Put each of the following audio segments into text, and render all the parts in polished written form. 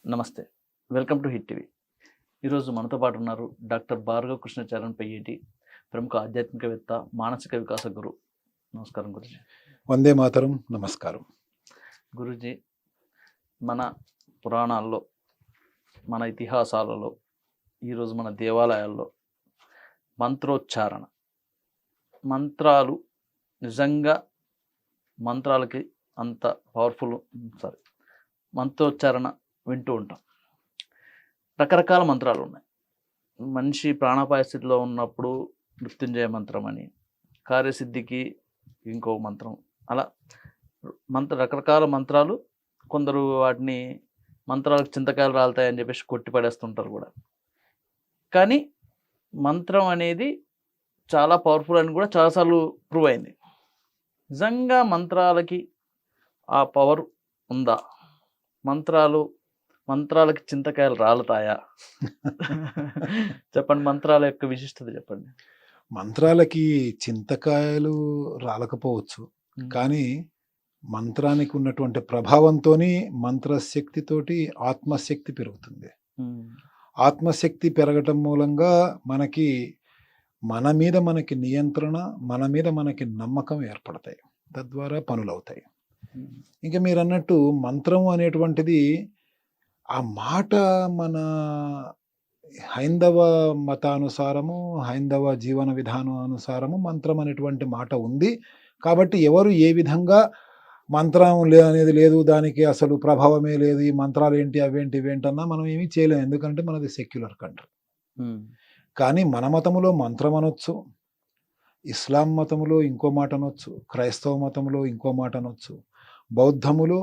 నమస్తే. Welcome to hit TV. ఈరోజు మనతో పాటు ఉన్నారు డాక్టర్ భార్గవ కృష్ణచారణ్ పైఏటి, ప్రముఖ ఆధ్యాత్మికవేత్త, మానసిక వికాస గురు. నమస్కారం గురుజీ. వందే మాతరం. నమస్కారం గురుజీ, మన పురాణాల్లో, మన ఇతిహాసాలలో, ఈరోజు మన దేవాలయాల్లో మంత్రోచ్చారణ, మంత్రాలు నిజంగా మంత్రాలకి అంత పవర్ఫుల్ మంత్రోచ్చారణ వింటూ ఉంటాం. రకరకాల మంత్రాలు ఉన్నాయి. మనిషి ప్రాణాపాయ స్థితిలో ఉన్నప్పుడు మృత్యుంజయ మంత్రం అని, కార్యసిద్ధికి ఇంకో మంత్రం, అలా రకరకాల మంత్రాలు. కొందరు వాటిని మంత్రాలకు చింతకాయలు రాలుతాయని చెప్పేసి కొట్టి పడేస్తుంటారు కూడా. కానీ మంత్రం అనేది చాలా పవర్ఫుల్ అని కూడా చాలాసార్లు ప్రూవ్ అయింది. నిజంగా మంత్రాలకి ఆ పవర్ ఉందా? మంత్రాలకి చింతకాయలు రాలుతాయా? చెప్పండి, మంత్రాల యొక్క విశిష్టత చెప్పండి. మంత్రాలకి చింతకాయలు రాలకపోవచ్చు, కానీ మంత్రానికి ఉన్నటువంటి ప్రభావంతో మంత్రశక్తితోటి ఆత్మశక్తి పెరుగుతుంది. ఆత్మశక్తి పెరగటం మూలంగా మన మీద మనకి నియంత్రణ, మన మీద మనకి నమ్మకం ఏర్పడతాయి. తద్వారా పనులు అవుతాయి. ఇంకా మీరు అన్నట్టు మంత్రం అనేటువంటిది, ఆ మాట మన హైందవ మతానుసారము, హైందవ జీవన విధానానుసారము మంత్రం అనేటువంటి మాట ఉంది. కాబట్టి ఎవరు ఏ విధంగా మంత్రం అనేది లేదు, దానికి అసలు ప్రభావమే లేదు, ఈ మంత్రాలు ఏంటి అవేంటి ఇవేంటన్నా మనం ఏమీ చేయలేము. ఎందుకంటే మనది సెక్యులర్ కంట్రీ. కానీ మన మతములో మంత్రం అనొచ్చు, ఇస్లాం మతములో ఇంకో మాట అనొచ్చు, క్రైస్తవ మతంలో ఇంకో మాట అనొచ్చు, బౌద్ధములో,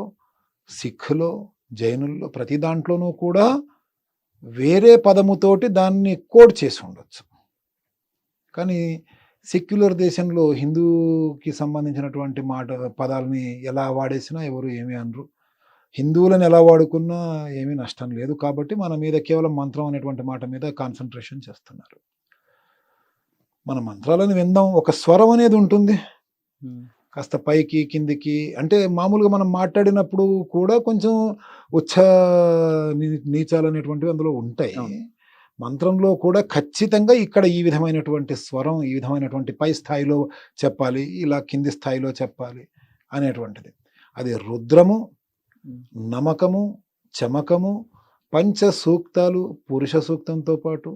సిక్కులో, జైనుల్లో ప్రతి దాంట్లోనూ కూడా వేరే పదముతోటి దాన్ని కోడ్ చేసి ఉండొచ్చు. కానీ సెక్యులర్ దేశంలో హిందూకి సంబంధించినటువంటి పదాలని ఎలా వాడేసినా ఎవరు ఏమీ అనరు. హిందువులను ఎలా వాడుకున్నా ఏమీ నష్టం లేదు. కాబట్టి మన మీద కేవలం మంత్రం అనేటువంటి మాట మీద కాన్సన్ట్రేషన్ చేస్తున్నారు. మన మంత్రాలను విందాం. ఒక స్వరం అనేది ఉంటుంది, కాస్త పైకి కిందికి. అంటే మామూలుగా మనం మాట్లాడినప్పుడు కూడా కొంచెం ఉచ్చ నీచాలు అనేటువంటివి అందులో ఉంటాయి. మంత్రంలో కూడా ఖచ్చితంగా ఇక్కడ ఈ విధమైనటువంటి స్వరం, ఈ విధమైనటువంటి పై స్థాయిలో చెప్పాలి, ఇలా కింది స్థాయిలో చెప్పాలి అనేటువంటిది. అది రుద్రము, నమకము, చమకము, పంచ సూక్తాలు, పురుష సూక్తంతో పాటు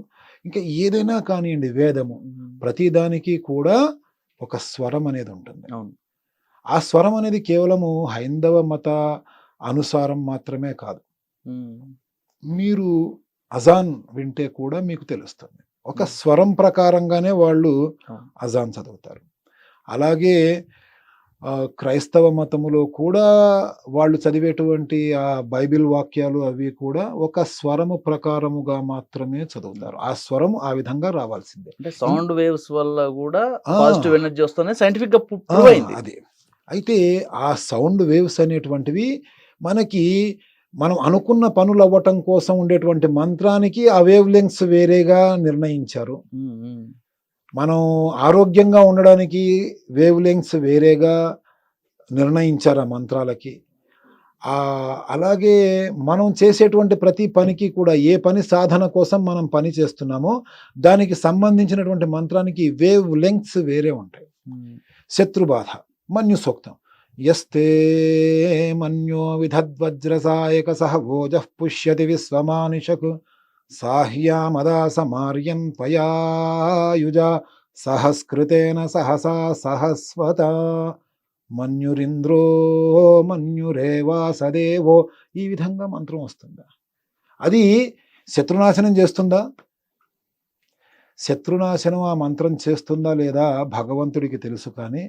ఇంకా ఏదైనా కానివ్వండి, వేదము, ప్రతిదానికి కూడా ఒక స్వరం అనేది ఉంటుంది. ఆ స్వరం అనేది కేవలము హైందవ మత అనుసారం మాత్రమే కాదు. మీరు అజాన్ వింటే కూడా మీకు తెలుస్తుంది, ఒక స్వరం ప్రకారంగానే వాళ్ళు అజాన్ చదువుతారు. అలాగే క్రైస్తవ మతములో కూడా వాళ్ళు చదివేటువంటి ఆ బైబిల్ వాక్యాలు అవి కూడా ఒక స్వరము ప్రకారముగా మాత్రమే చదువుతారు. ఆ స్వరం ఆ విధంగా రావాల్సిందే. అంటే సౌండ్ వేవ్స్ వల్ల కూడా పాజిటివ్ ఎనర్జీ వస్తుంది, సైంటిఫిక్ గా ప్రూవ్ అయింది. అది అయితే ఆ సౌండ్ వేవ్స్ అనేటువంటివి మనం అనుకున్న పనులు అవ్వటం కోసం ఉండేటువంటి మంత్రానికి ఆ వేవ్ లెంగ్స్ వేరేగా నిర్ణయించారు. మనం ఆరోగ్యంగా ఉండడానికి వేవ్ లెంగ్స్ వేరేగా నిర్ణయించారు ఆ మంత్రాలకి. అలాగే మనం చేసేటువంటి ప్రతి పనికి కూడా, ఏ పని సాధన కోసం మనం పని చేస్తున్నామో దానికి సంబంధించినటువంటి మంత్రానికి వేవ్ లెంగ్స్ వేరే ఉంటాయి. శత్రుబాధ, మన్యు సూక్తం, యస్తే మన్యో విధద్వజ్రసాయక సహ ఓజః పుష్యతి విశ్వమానిషకు సాహ్యామదా సమార్యం త్వయాయుజ సహస్కృతేన సహసా సహస్వత మన్యురింద్రో మన్యురేవా సదేవో. ఈ విధంగా మంత్రం వస్తుందా? అది శత్రునాశనం చేస్తుందా? శత్రునాశనం ఆ మంత్రం చేస్తుందా లేదా భగవంతుడికి తెలుసు. కానీ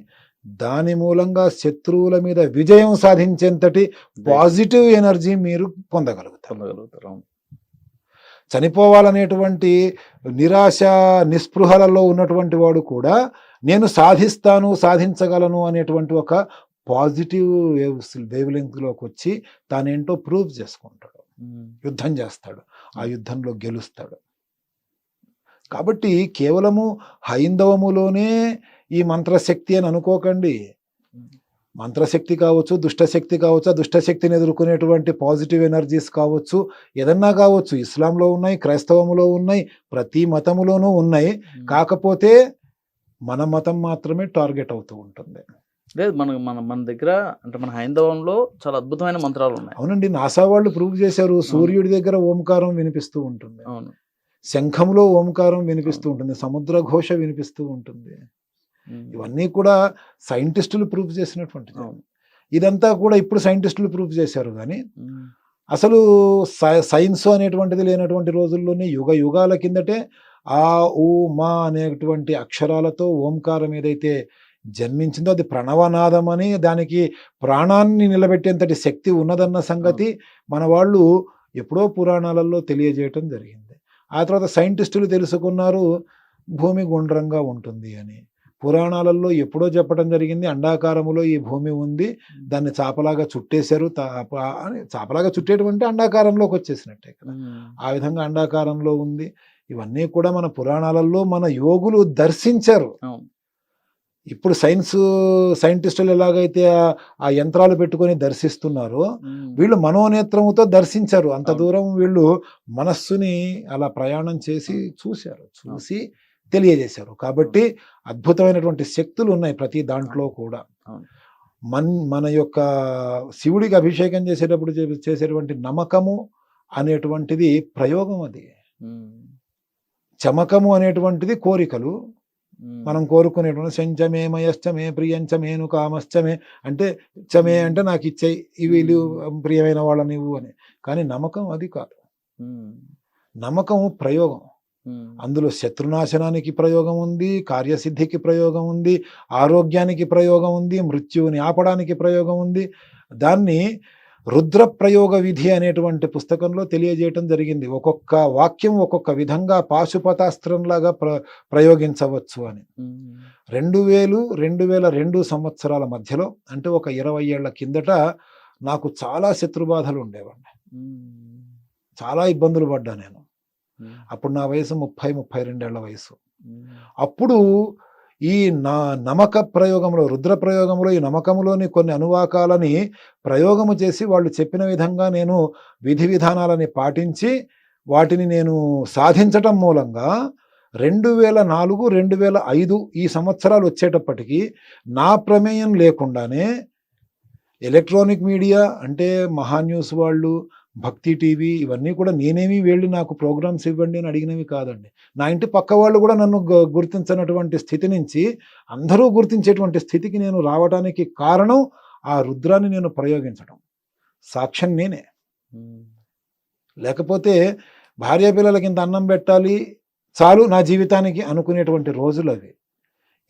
దాని మూలంగా శత్రువుల మీద విజయం సాధించేంతటి పాజిటివ్ ఎనర్జీ మీరు పొందగలుగుతారు. చనిపోవాలనేటువంటి నిరాశ నిస్పృహలలో ఉన్నటువంటి వాడు కూడా నేను సాధిస్తాను, సాధించగలను అనేటువంటి ఒక పాజిటివ్ వేవ్ లెంగ్త్లోకి వచ్చి తానేంటో ప్రూవ్ చేసుకుంటాడు, యుద్ధం చేస్తాడు, ఆ యుద్ధంలో గెలుస్తాడు. కాబట్టి కేవలము హైందవములోనే ఈ మంత్రశక్తి అని అనుకోకండి. మంత్రశక్తి కావచ్చు, దుష్టశక్తి కావచ్చు, ఆ దుష్టశక్తిని ఎదుర్కొనేటువంటి పాజిటివ్ ఎనర్జీస్ కావచ్చు, ఏదన్నా కావచ్చు. ఇస్లాంలో ఉన్నాయి, క్రైస్తవంలో ఉన్నాయి, ప్రతి మతములోనూ ఉన్నాయి. కాకపోతే మన మతం మాత్రమే టార్గెట్ అవుతూ ఉంటుంది. లేదు, మన మన మన దగ్గర అంటే మన హైందవంలో చాలా అద్భుతమైన మంత్రాలు ఉన్నాయి. అవునండి, నాసా వాళ్ళు ప్రూవ్ చేశారు. సూర్యుడి దగ్గర ఓంకారం వినిపిస్తూ ఉంటుంది, అవును, శంఖంలో ఓంకారం వినిపిస్తూ ఉంటుంది, సముద్ర ఘోష వినిపిస్తూ ఉంటుంది. ఇవన్నీ కూడా సైంటిస్టులు ప్రూవ్ చేసినటువంటిది. అవును. ఇదంతా కూడా ఇప్పుడు సైంటిస్టులు ప్రూవ్ చేశారు. కానీ అసలు సైన్స్ అనేటువంటిది లేనటువంటి రోజుల్లోనే యుగ యుగాల కిందటే ఆ ఊ మా అనేటువంటి అక్షరాలతో ఓంకారం ఏదైతే జన్మించిందో అది ప్రణవనాదం అని, దానికి ప్రాణాన్ని నిలబెట్టేంతటి శక్తి ఉన్నదన్న సంగతి మన వాళ్ళు ఎప్పుడో పురాణాలలో తెలియజేయటం జరిగింది. ఆ తర్వాత సైంటిస్టులు తెలుసుకున్నారు భూమి గుండ్రంగా ఉంటుంది అని. పురాణాలలో ఎప్పుడో చెప్పడం జరిగింది అండాకారములో ఈ భూమి ఉంది, దాన్ని చాపలాగా చుట్టేశారు. అని చాపలాగా చుట్టేటువంటి అండాకారంలోకి వచ్చేసినట్టే కదా. ఆ విధంగా అండాకారంలో ఉంది. ఇవన్నీ కూడా మన పురాణాలలో మన యోగులు దర్శించారు. ఇప్పుడు సైంటిస్టులు ఎలాగైతే ఆ యంత్రాలు పెట్టుకొని దర్శిస్తున్నారో వీళ్ళు మనోనేత్రముతో దర్శించారు. అంత దూరం వీళ్ళు మనస్సుని అలా ప్రయాణం చేసి చూశారు, చూసి తెలియజేశారు. కాబట్టి అద్భుతమైనటువంటి శక్తులు ఉన్నాయి ప్రతి దాంట్లో కూడా. మన యొక్క శివుడికి అభిషేకం చేసేటప్పుడు చేసేటువంటి నమ్మకము అనేటువంటిది ప్రయోగం. అది చమకము అనేటువంటిది కోరికలు, మనం కోరుకునేటువంటి శంచమే మయశ్చమే ప్రియంచమేను కామశ్చమే అంటే చమే అంటే నాకు ఇచ్చేయి, వీళ్ళు ప్రియమైన వాళ్ళ నీవు అని. కానీ నమ్మకం అది కాదు. నమ్మకము ప్రయోగం. అందులో శత్రునాశనానికి ప్రయోగం ఉంది, కార్యసిద్ధికి ప్రయోగం ఉంది, ఆరోగ్యానికి ప్రయోగం ఉంది, మృత్యువుని ఆపడానికి ప్రయోగం ఉంది. దాన్ని రుద్ర ప్రయోగ విధి అనేటువంటి పుస్తకంలో తెలియజేయటం జరిగింది. ఒక్కొక్క వాక్యం ఒక్కొక్క విధంగా పాశుపతాస్త్రంలాగా ప్రయోగించవచ్చు అని. 2000-2002 సంవత్సరాల మధ్యలో, అంటే ఒక 20 ఏళ్ల కిందట నాకు చాలా శత్రుబాధలు ఉండేవాడిని. చాలా ఇబ్బందులు పడ్డా నేను. అప్పుడు నా వయసు 30-32 ఏళ్ల వయసు. అప్పుడు ఈ నమ్మక ప్రయోగంలో, రుద్ర ప్రయోగంలో ఈ నమ్మకంలోని కొన్ని అనువాకాలని ప్రయోగము చేసి వాళ్ళు చెప్పిన విధంగా నేను విధి విధానాలని పాటించి వాటిని నేను సాధించటం మూలంగా 2004-2005 ఈ సంవత్సరాలు వచ్చేటప్పటికి నా ప్రమేయం లేకుండానే ఎలక్ట్రానిక్ మీడియా అంటే మహాన్యూస్ వాళ్ళు, భక్తి టీవీ ఇవన్నీ కూడా నేనేమి వెళ్ళి నాకు ప్రోగ్రామ్స్ ఇవ్వండి అని అడిగినవి కాదండి. నా ఇంటి పక్క వాళ్ళు కూడా నన్ను గుర్తించినటువంటి స్థితి నుంచి అందరూ గుర్తించేటువంటి స్థితికి నేను రావడానికి కారణం ఆ రుద్రాన్ని నేను ప్రయోగించడం. సాక్ష్యం నేనే. లేకపోతే భార్య పిల్లలకి ఇంత అన్నం పెట్టాలి చాలు నా జీవితానికి అనుకునేటువంటి రోజులు అవి.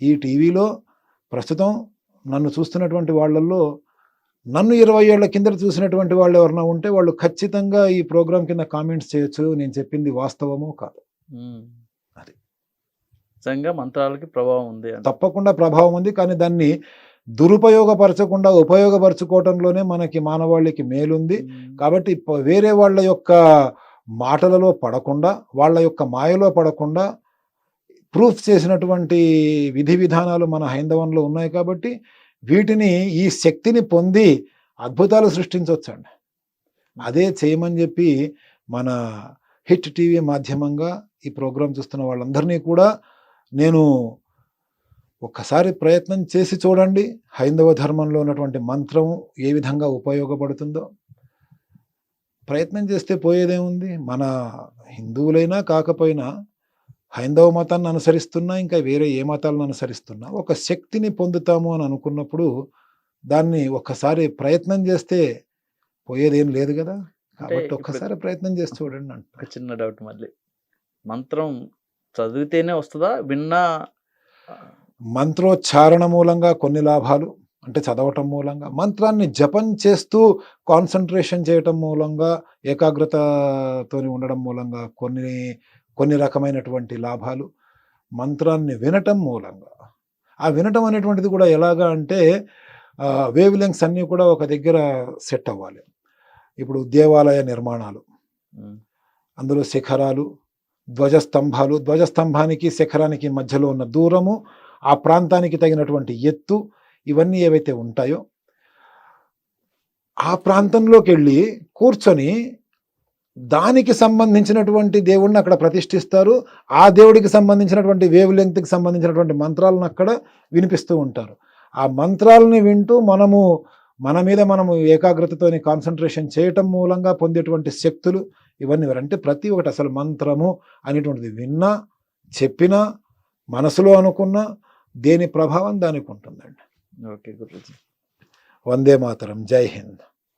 ఈ టీవీలో ప్రస్తుతం నన్ను చూస్తున్నటువంటి వాళ్ళల్లో నన్ను 20 ఏళ్ల కిందట చూసినటువంటి వాళ్ళు ఎవరైనా ఉంటే వాళ్ళు ఖచ్చితంగా ఈ ప్రోగ్రాం కింద కామెంట్స్ చేయొచ్చు, నేను చెప్పింది వాస్తవమో కాదు. అది నిజంగా మంత్రాలకి ప్రభావం ఉంది, తప్పకుండా ప్రభావం ఉంది. కానీ దాన్ని దురుపయోగపరచకుండా ఉపయోగపరచుకోవటంలోనే మనకి మానవాళికి మేలుంది. కాబట్టి వేరే వాళ్ళ యొక్క మాటలలో పడకుండా, వాళ్ళ యొక్క మాయలో పడకుండా ప్రూఫ్ చేసినటువంటి విధి విధానాలు మన హైందవంలో ఉన్నాయి. కాబట్టి వీటిని, ఈ శక్తిని పొంది అద్భుతాలు సృష్టించవచ్చండి. అదే చేయమని చెప్పి మన హిట్ టీవీ మాధ్యమంగా ఈ ప్రోగ్రాం చూస్తున్న వాళ్ళందరినీ కూడా నేను ఒక్కసారి ప్రయత్నం చేసి చూడండి. హైందవ ధర్మంలో ఉన్నటువంటి మంత్రం ఏ విధంగా ఉపయోగపడుతుందో ప్రయత్నం చేస్తే పోయేదేముంది. మన హిందువులైనా కాకపోయినా, హైందవ మతాన్ని అనుసరిస్తున్నా, ఇంకా వేరే ఏ మతాలను అనుసరిస్తున్నా, ఒక శక్తిని పొందుతాము అని అనుకున్నప్పుడు దాన్ని ఒక్కసారి ప్రయత్నం చేస్తే పోయేదేం లేదు కదా. కాబట్టి ఒక్కసారి ప్రయత్నం చేసి చూడండి. ఒక చిన్న డౌట్, మళ్ళీ మంత్రం చదివితేనే వస్తుందా, విన్నా? మంత్రోచ్చారణ మూలంగా కొన్ని లాభాలు, అంటే చదవటం మూలంగా, మంత్రాన్ని జపం చేస్తూ కాన్సన్ట్రేషన్ చేయటం మూలంగా, ఏకాగ్రతతో ఉండడం మూలంగా కొన్ని రకమైనటువంటి లాభాలు, మంత్రాన్ని వినటం మూలంగా. ఆ వినటం అనేటువంటిది కూడా ఎలాగా అంటే వేవ్ లెంగ్స్ అన్నీ కూడా ఒక దగ్గర సెట్ అవ్వాలి. ఇప్పుడు దేవాలయ నిర్మాణాలు, అందులో శిఖరాలు, ధ్వజస్తంభాలు, ధ్వజస్తంభానికి శిఖరానికి మధ్యలో ఉన్న దూరము, ఆ ప్రాంతానికి తగినటువంటి ఎత్తు, ఇవన్నీ ఏవైతే ఉంటాయో ఆ ప్రాంతంలోకి వెళ్ళి కూర్చొని దానికి సంబంధించినటువంటి దేవుణ్ణి అక్కడ ప్రతిష్ఠిస్తారు. ఆ దేవుడికి సంబంధించినటువంటి వేవ్ లెంగ్త్కి సంబంధించినటువంటి మంత్రాలను అక్కడ వినిపిస్తూ ఉంటారు. ఆ మంత్రాలని వింటూ మన మీద మనము ఏకాగ్రతతోని కాన్సన్ట్రేషన్ చేయటం మూలంగా పొందేటువంటి శక్తులు ఇవన్నీ అంటే ప్రతి ఒక్కటి అసలు మంత్రము అనేటువంటిది విన్నా, చెప్పినా, మనసులో అనుకున్నా దేని ప్రభావం దానికి ఉంటుందండి. ఓకే గురూజీ. వందే మాతరం. జై హింద్.